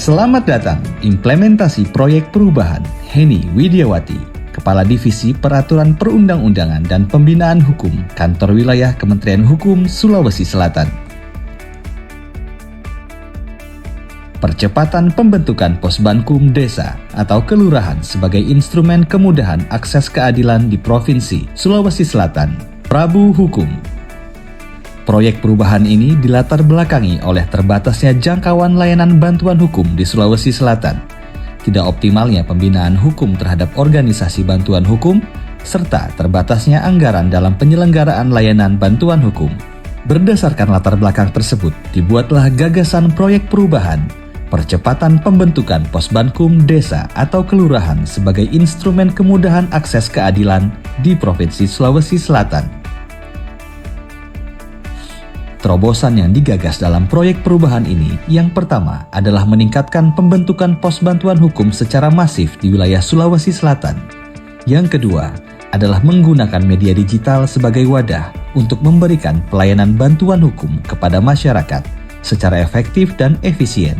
Selamat datang implementasi proyek perubahan Heni Widiawati, Kepala Divisi Peraturan Perundang-undangan dan Pembinaan Hukum Kantor Wilayah Kementerian Hukum Sulawesi Selatan. Percepatan pembentukan Posbankum Desa atau Kelurahan sebagai instrumen kemudahan akses keadilan di Provinsi Sulawesi Selatan. Prabu Hukum. Proyek perubahan ini dilatar belakangi oleh terbatasnya jangkauan layanan bantuan hukum di Sulawesi Selatan, tidak optimalnya pembinaan hukum terhadap organisasi bantuan hukum, serta terbatasnya anggaran dalam penyelenggaraan layanan bantuan hukum. Berdasarkan latar belakang tersebut, dibuatlah gagasan proyek perubahan, percepatan pembentukan Posbankum Desa atau Kelurahan sebagai instrumen kemudahan akses keadilan di Provinsi Sulawesi Selatan. Terobosan yang digagas dalam proyek perubahan ini yang pertama adalah meningkatkan pembentukan pos bantuan hukum secara masif di wilayah Sulawesi Selatan. Yang kedua adalah menggunakan media digital sebagai wadah untuk memberikan pelayanan bantuan hukum kepada masyarakat secara efektif dan efisien.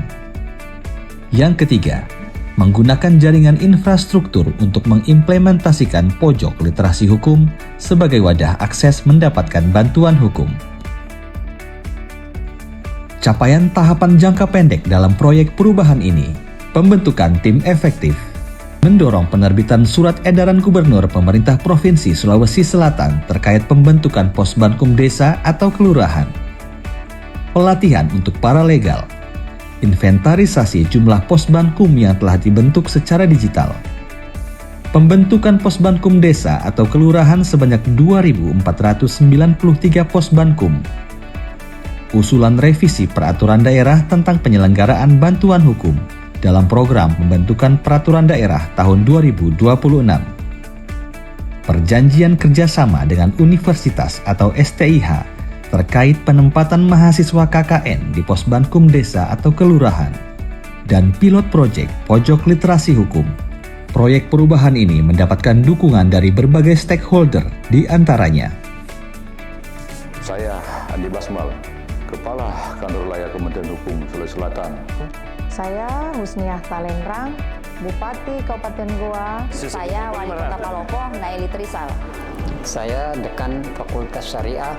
Yang ketiga, menggunakan jaringan infrastruktur untuk mengimplementasikan pojok literasi hukum sebagai wadah akses mendapatkan bantuan hukum. Capaian tahapan jangka pendek dalam proyek perubahan ini, pembentukan tim efektif, mendorong penerbitan surat edaran Gubernur Pemerintah Provinsi Sulawesi Selatan terkait pembentukan Posbankum Desa atau Kelurahan, pelatihan untuk para legal, inventarisasi jumlah Posbankum yang telah dibentuk secara digital, pembentukan Posbankum Desa atau Kelurahan sebanyak 2.493 Posbankum, usulan revisi peraturan daerah tentang penyelenggaraan bantuan hukum dalam program pembentukan peraturan daerah tahun 2026. Perjanjian kerjasama dengan universitas atau STIH terkait penempatan mahasiswa KKN di Posbankum Desa atau Kelurahan, dan pilot proyek pojok literasi hukum. Proyek perubahan ini mendapatkan dukungan dari berbagai stakeholder, di antaranya saya Andi Basmal, Kepala Kantor Wilayah Kementerian Hukum Sulawesi Selatan. Saya Husniah Talenrang, Bupati Kabupaten Goa. Saya Wali Kota Palopo, Naili Trisal. Saya Dekan Fakultas Syariah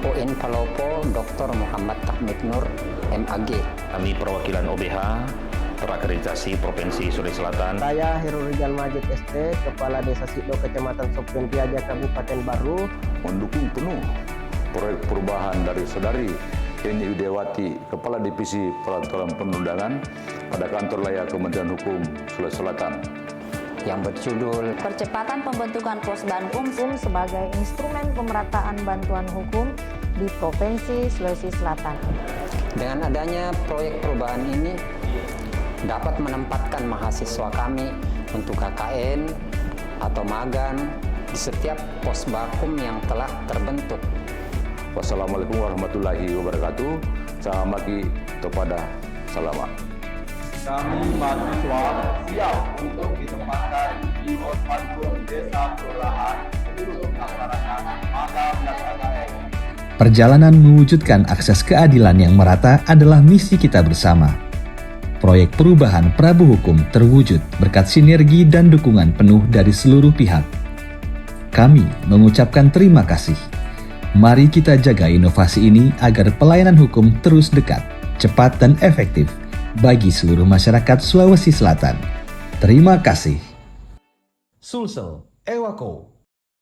UIN Palopo, Dr. Muhammad Tahmid Nur, MAG. Kami perwakilan OBH terakreditasi Provinsi Sulawesi Selatan. Saya Herul Rijal Majid ST, Kepala Desa Siddo, Kecamatan Sopeng Piaja, Kabupaten Baru. Mendukung penuh proyek perubahan dari Saudari Heni Widiawati, Kepala Divisi Peraturan Perundangan pada Kantor Wilayah Kementerian Hukum Sulawesi Selatan, yang berjudul Percepatan Pembentukan Posbankum Sebagai instrumen pemerataan bantuan hukum di Provinsi Sulawesi Selatan. Dengan adanya proyek perubahan ini dapat menempatkan mahasiswa kami untuk KKN atau magang di setiap Posbankum yang telah terbentuk. Wassalamualaikum warahmatullahi wabarakatuh. Salam lagi kepada salamat. Kami mahasiswa siap untuk ditempatkan di Posbankum Desa Kelurahan untuk melaksanakan magang dan KKN. perjalanan mewujudkan akses keadilan yang merata adalah misi kita bersama. Proyek perubahan Prabu Hukum terwujud berkat sinergi dan dukungan penuh dari seluruh pihak. Kami mengucapkan terima kasih. Mari kita jaga inovasi ini agar pelayanan hukum terus dekat, cepat dan efektif bagi seluruh masyarakat Sulawesi Selatan. Terima kasih. Sulsel Ewako.